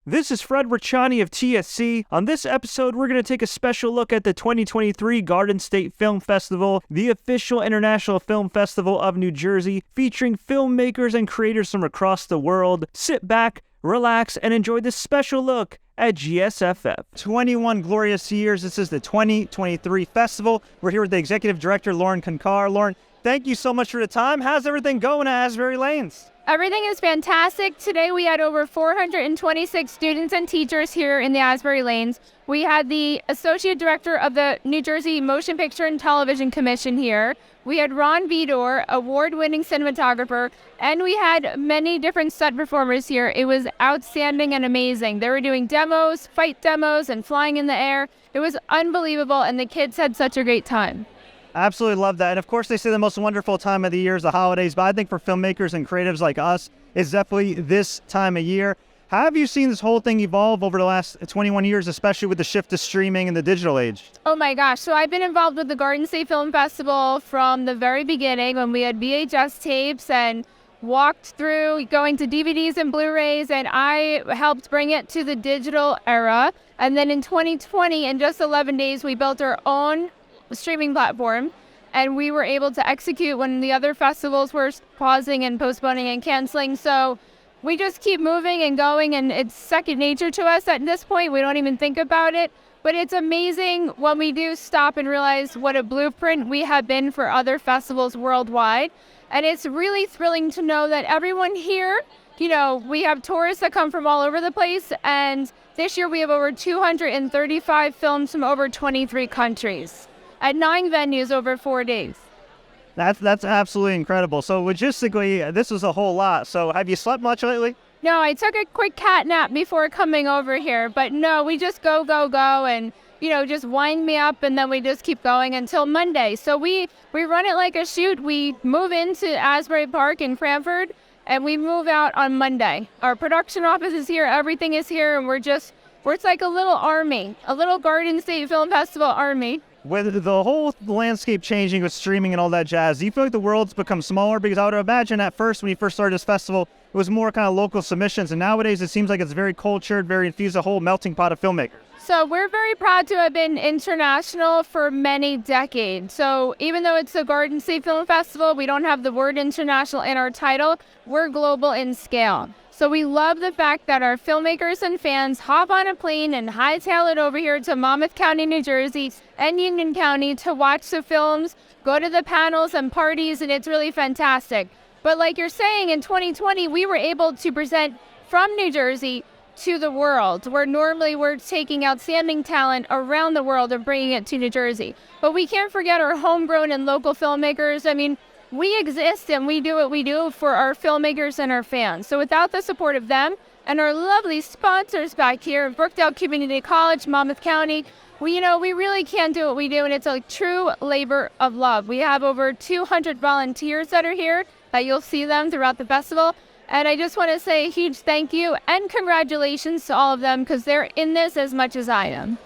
This is Fred Richani of TSC. On this episode, we're going to take a special look at the 2023 Garden State Film Festival, the official international film festival of New Jersey, featuring filmmakers and creators from across the world. Sit back, relax, and enjoy this special look at GSFF. 21 glorious years. This is the 2023 festival. We're here with the executive director, Lauren Concar. Lauren, thank you so much for the time. How's everything going at Asbury Lanes? Everything is fantastic. Today we had over 426 students and teachers here in the Asbury Lanes. We had the Associate Director of the New Jersey Motion Picture and Television Commission here. We had Ron Vidor, award-winning cinematographer, and we had many different set performers here. It was outstanding and amazing. They were doing demos, fight demos, and flying in the air. It was unbelievable, and the kids had such a great time. Absolutely love that. And of course, they say the most wonderful time of the year is the holidays, but I think for filmmakers and creatives like us, it's definitely this time of year. How have you seen this whole thing evolve over the last 21 years, especially with the shift to streaming and the digital age? Oh my gosh. So I've been involved with the Garden State Film Festival from the very beginning when we had VHS tapes and walked through going to DVDs and Blu-rays, and I helped bring it to the digital era. And then in 2020, in just 11 days, we built our own streaming platform, and we were able to execute when the other festivals were pausing and postponing and canceling. So we just keep moving and going, and it's second nature to us at this point. We don't even think about it, but it's amazing when we do stop and realize what a blueprint we have been for other festivals worldwide. And it's really thrilling to know that everyone here, we have tourists that come from all over the place, and this year we have over 235 films from over 23 countries at 9 venues over 4 days. That's absolutely incredible. So logistically, this was a whole lot. So have you slept much lately? No, I took a quick cat nap before coming over here, but no, we just go, and, just wind me up, and then we just keep going until Monday. So we run it like a shoot. We move into Asbury Park in Cranford, and we move out on Monday. Our production office is here, everything is here, and it's like a little army, a little Garden State Film Festival army. With the whole landscape changing with streaming and all that jazz, do you feel like the world's become smaller? Because I would imagine at first, when you first started this festival, it was more kind of local submissions, and nowadays it seems like it's very cultured, very infused, a whole melting pot of filmmakers. So we're very proud to have been international for many decades. So even though it's a Garden State Film Festival, we don't have the word international in our title. We're global in scale. So we love the fact that our filmmakers and fans hop on a plane and hightail it over here to Monmouth County, New Jersey and Union County to watch the films, go to the panels and parties, and it's really fantastic. But like you're saying, in 2020, we were able to present from New Jersey to the world, where normally we're taking outstanding talent around the world and bringing it to New Jersey. But we can't forget our homegrown and local filmmakers. I mean, we exist and we do what we do for our filmmakers and our fans. So without the support of them and our lovely sponsors back here, Brookdale Community College, Monmouth County, we really can't do what we do, and it's a true labor of love. We have over 200 volunteers that are here, that you'll see them throughout the festival. And I just want to say a huge thank you and congratulations to all of them, because they're in this as much as I am.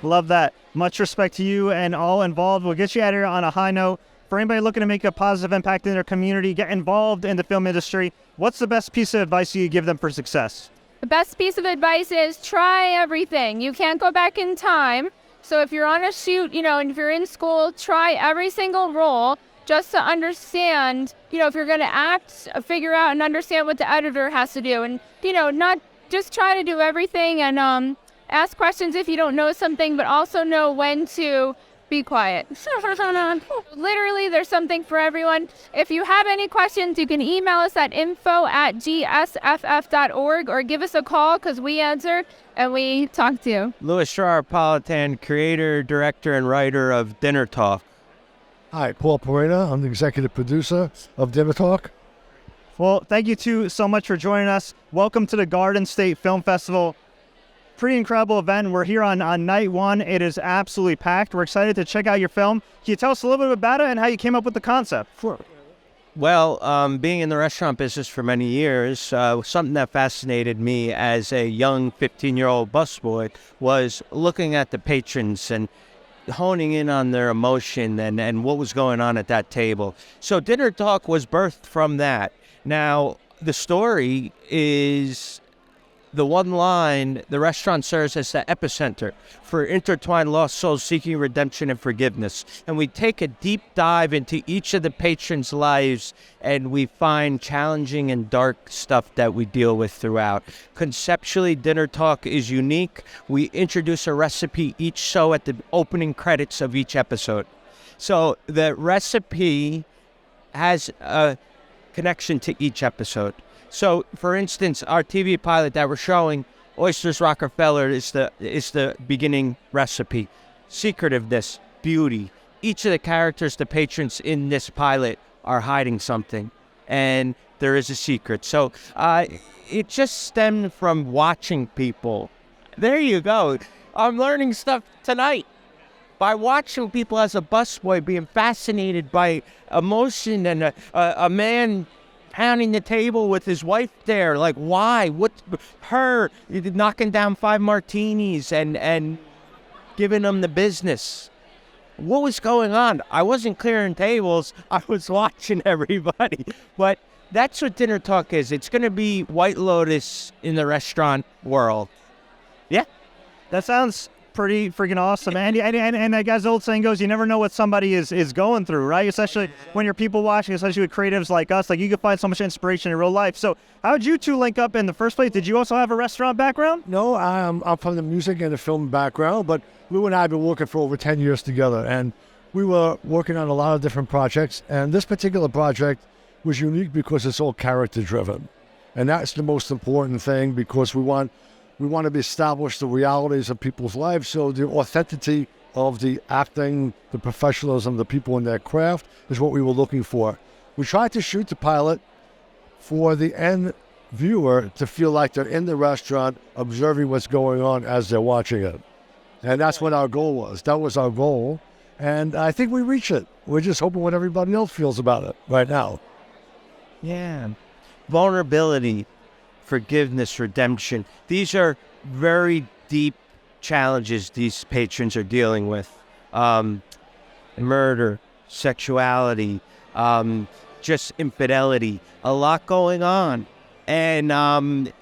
Love that. Much respect to you and all involved. We'll get you out of here on a high note. For anybody looking to make a positive impact in their community, get involved in the film industry, what's the best piece of advice you give them for success? The best piece of advice is try everything. You can't go back in time. So if you're on a shoot, and if you're in school, try every single role just to understand, if you're going to act, figure out and understand what the editor has to do. And, not just try to do everything and ask questions if you don't know something, but also know when to be quiet. Literally, there's something for everyone. If you have any questions, you can email us at info@gsff.org or give us a call, because we answer and we talk to you. Louis Schrar, Politan, creator, director, and writer of Dinner Talk. Hi, Paul Perrina. I'm the executive producer of Dinner Talk. Well, thank you two so much for joining us. Welcome to the Garden State Film Festival. Pretty incredible event. We're here on night one. It is absolutely packed. We're excited to check out your film. Can you tell us a little bit about it and how you came up with the concept? Sure. Well, being in the restaurant business for many years, something that fascinated me as a young 15-year-old busboy was looking at the patrons and honing in on their emotion and what was going on at that table. So Dinner Talk was birthed from that. Now, the story is the one line, the restaurant serves as the epicenter for intertwined lost souls seeking redemption and forgiveness. And we take a deep dive into each of the patrons' lives, and we find challenging and dark stuff that we deal with throughout. Conceptually, Dinner Talk is unique. We introduce a recipe each show at the opening credits of each episode. So the recipe has a connection to each episode. So, for instance, our TV pilot that we're showing, Oysters Rockefeller, is the beginning recipe. Secretiveness, beauty. Each of the characters, the patrons in this pilot, are hiding something, and there is a secret. So, it just stemmed from watching people. There you go. I'm learning stuff tonight by watching people as a busboy, being fascinated by emotion and a man pounding the table with his wife there. Like, why? What? Her knocking down 5 martinis and giving them the business. What was going on? I wasn't clearing tables. I was watching everybody. But that's what Dinner Talk is. It's going to be White Lotus in the restaurant world. Yeah. That sounds pretty freaking awesome, Andy. And as the old saying goes, you never know what somebody is going through, right? Especially when you're people watching, especially with creatives like us. Like, you can find so much inspiration in real life. So how'd you two link up in the first place? Did you also have a restaurant background? No, I'm from the music and the film background, but Lou and I have been working for over 10 years together, and we were working on a lot of different projects. And this particular project was unique because it's all character-driven. And that's the most important thing, because we want to establish the realities of people's lives, so the authenticity of the acting, the professionalism, the people in their craft is what we were looking for. We tried to shoot the pilot for the end viewer to feel like they're in the restaurant observing what's going on as they're watching it. And that's what our goal was. That was our goal. And I think we reached it. We're just hoping what everybody else feels about it right now. Yeah. Vulnerability, forgiveness, redemption. These are very deep challenges these patrons are dealing with. Murder, sexuality, just infidelity, a lot going on. And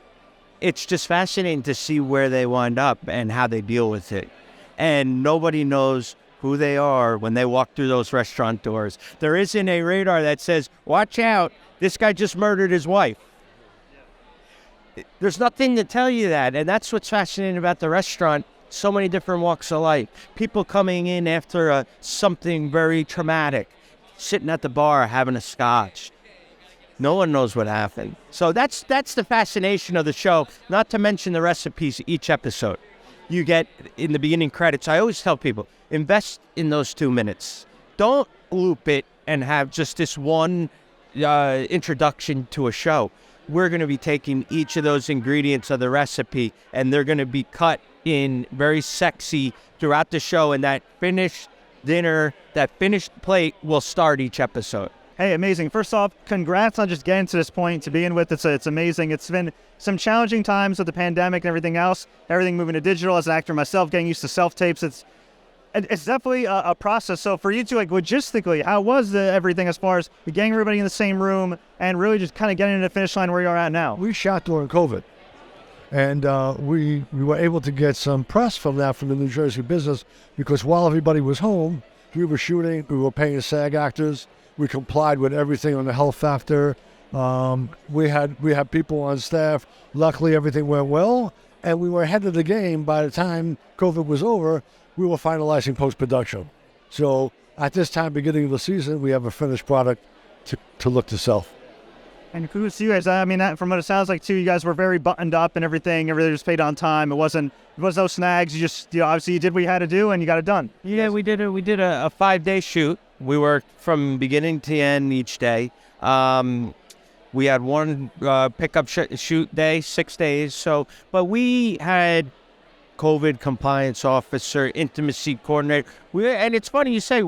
it's just fascinating to see where they wind up and how they deal with it. And nobody knows who they are when they walk through those restaurant doors. There isn't a radar that says, watch out, this guy just murdered his wife. There's nothing to tell you that, and that's what's fascinating about the restaurant. So many different walks of life. People coming in after something very traumatic, sitting at the bar having a scotch. No one knows what happened. So that's the fascination of the show, not to mention the recipes each episode. You get in the beginning credits. I always tell people, invest in those 2 minutes. Don't loop it and have just this one introduction to a show. We're going to be taking each of those ingredients of the recipe, and they're going to be cut in very sexy throughout the show, and that finished dinner, that finished plate will start each episode. Hey, amazing. First off, congrats on just getting to this point to begin with. It's amazing. It's been some challenging times with the pandemic and everything else, everything moving to digital. As an actor myself, getting used to self-tapes, it's definitely a process. So for you two, like, logistically, how was everything as far as getting everybody in the same room and really just kind of getting to the finish line where you are at now? We shot during COVID, and we were able to get some press from that from the New Jersey business, because while everybody was home, we were shooting, we were paying SAG actors, we complied with everything on the health factor. We had people on staff. Luckily, everything went well, and we were ahead of the game. By the time COVID was over, we were finalizing post-production. So at this time, beginning of the season, we have a finished product to look to sell. And kudos to you guys. I mean, from what it sounds like, too, you guys were very buttoned up and everything. Everything was paid on time. It was no snags. You just, obviously you did what you had to do and you got it done. Yeah, we did a 5-day shoot. We worked from beginning to end each day. We had one pickup shoot day, 6 days. But we had COVID compliance officer, intimacy coordinator. And it's funny you say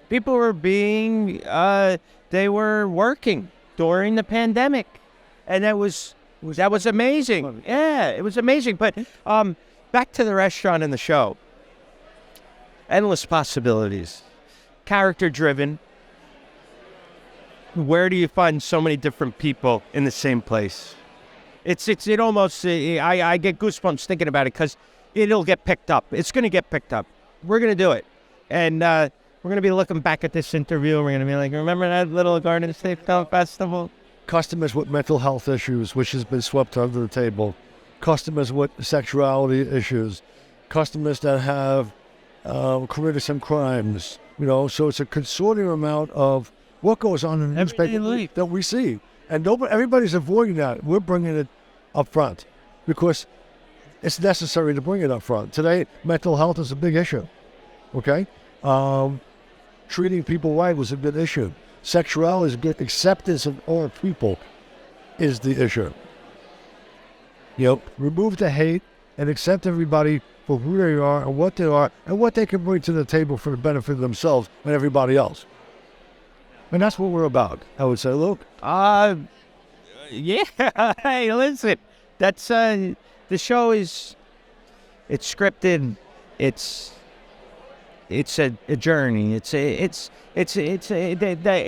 people were they were working during the pandemic, and that was amazing. Yeah, it was amazing. But back to the restaurant and the show. Endless possibilities, character driven. Where do you find so many different people in the same place? It almost, I get goosebumps thinking about it because it'll get picked up. It's going to get picked up. We're going to do it. And we're going to be looking back at this interview. We're going to be like, remember that little Garden State Film Festival? Customers with mental health issues, which has been swept under the table. Customers with sexuality issues. Customers that have committed some crimes. So it's a consortium amount of what goes on in the newspaper that we see. And everybody's avoiding that. We're bringing it up front because it's necessary to bring it up front. Today, mental health is a big issue, okay? Treating people right was a good issue. Sexuality is a good. Acceptance of all people is the issue. Remove the hate and accept everybody for who they are and what they can bring to the table for the benefit of themselves and everybody else. And that's what we're about, I would say, Luke. Yeah. Hey, listen. That's the show it's scripted. It's a journey.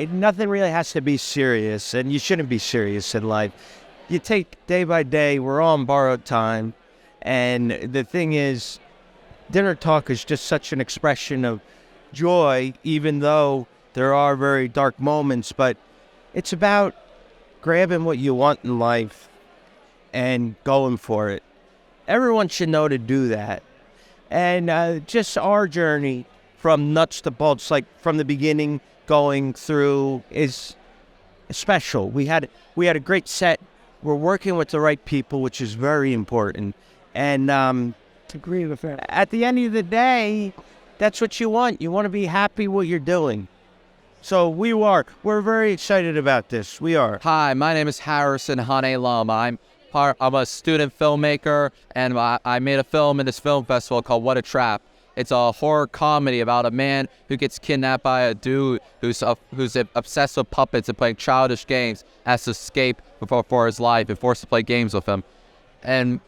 Nothing really has to be serious, and you shouldn't be serious in life. You take day by day. We're all on borrowed time, and the thing is, dinner talk is just such an expression of joy, even though there are very dark moments, but it's about grabbing what you want in life and going for it. Everyone should know to do that. And just our journey from nuts to bolts, like from the beginning going through, is special. We had a great set. We're working with the right people, which is very important. And Agree with that. At the end of the day, that's what you want. You want to be happy what you're doing. So we're very excited about this. We are. Hi, my name is Harrison Hane Lum. I'm a student filmmaker, and I made a film in this film festival called What a Trap. It's a horror comedy about a man who gets kidnapped by a dude who's obsessed with puppets and playing childish games, has to escape for his life and forced to play games with him. And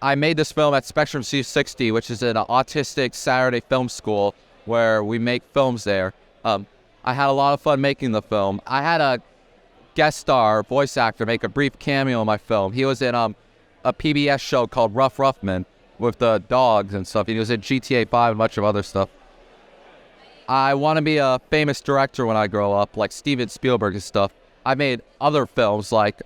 I made this film at Spectrum C60, which is an autistic Saturday film school where we make films there. I had a lot of fun making the film. I had a guest star, voice actor, make a brief cameo in my film. He was in a PBS show called Rough Roughman with the dogs and stuff. He was in GTA 5 and a bunch of other stuff. I want to be a famous director when I grow up, like Steven Spielberg and stuff. I made other films like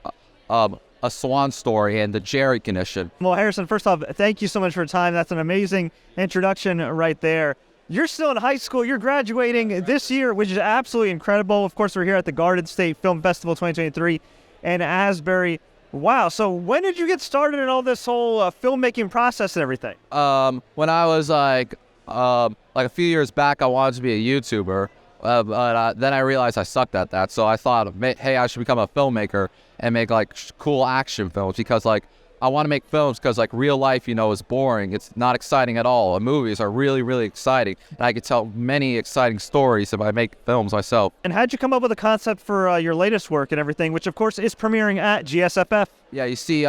A Swan Story and The Jerry Condition. Well, Harrison, first off, thank you so much for your time. That's an amazing introduction right there. You're still in high school. You're graduating this year, which is absolutely incredible. Of course, we're here at the Garden State Film Festival 2023 in Asbury. Wow. So when did you get started in all this whole filmmaking process and everything? When I was like a few years back, I wanted to be a YouTuber. But then I realized I sucked at that. So I thought, hey, I should become a filmmaker and make like cool action films because like I want to make films because like real life, is boring. It's not exciting at all. And movies are really, really exciting. And I could tell many exciting stories if I make films myself. And how'd you come up with a concept for your latest work and everything, which of course is premiering at GSFF? Yeah, you see,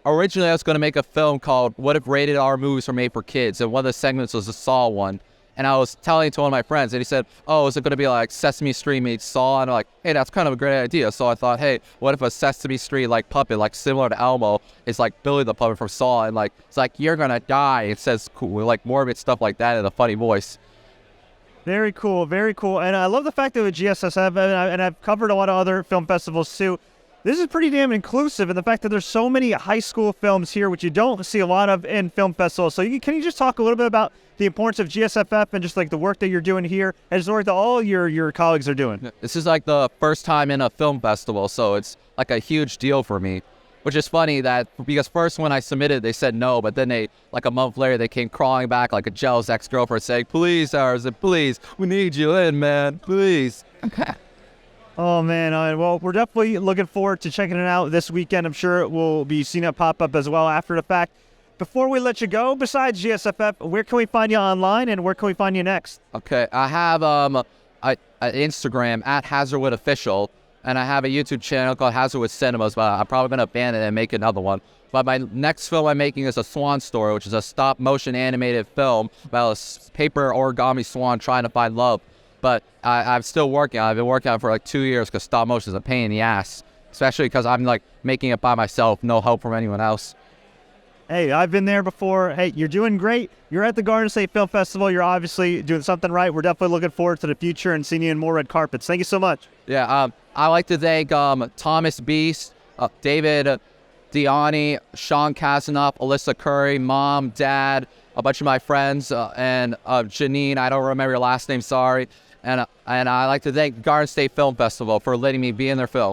originally I was going to make a film called What If Rated R Movies Were Made for Kids? And one of the segments was a Saw one. And I was telling to one of my friends, and he said, oh, is it going to be like Sesame Street meets Saw? And I'm like, hey, that's kind of a great idea. So I thought, hey, what if a Sesame Street like puppet, like similar to Elmo, is like Billy the puppet from Saw, and like it's like you're gonna die. It says cool, like morbid stuff like that in a funny voice. Very cool, very cool. And I love the fact that with GSFF, and I've covered a lot of other film festivals too, this is pretty damn inclusive, and the fact that there's so many high school films here, which you don't see a lot of in film festivals. So can you just talk a little bit about the importance of GSFF and just like the work that you're doing here and just the work that all your colleagues are doing? This is like the first time in a film festival, so it's like a huge deal for me. Which is funny because first when I submitted, they said no, but then like a month later, they came crawling back like a jealous ex-girlfriend saying, please, Harrison, please, we need you in, man, please. Oh, man. Well, we're definitely looking forward to checking it out this weekend. I'm sure we'll be seeing it pop up as well after the fact. Before we let you go, besides GSFF, where can we find you online and where can we find you next? Okay, I have an Instagram at Hazardwood Official, and I have a YouTube channel called Hazardwood Cinemas, but I'm probably going to abandon it and make another one. But my next film I'm making is A Swan Story, which is a stop-motion animated film about a paper origami swan trying to find love. But I'm still working on it. I've been working on it for like 2 years because stop motion is a pain in the ass. especially because I'm like making it by myself, no help from anyone else. Hey, I've been there before. Hey, you're doing great. You're at the Garden State Film Festival. You're obviously doing something right. We're definitely looking forward to the future and seeing you in more red carpets. Thank you so much. Yeah, I like to thank Thomas Beast, David Diani, Sean Kasanoff, Alyssa Curry, Mom, Dad, a bunch of my friends, and Janine. I don't remember your last name, sorry. And I like to thank Garden State Film Festival for letting me be in their film.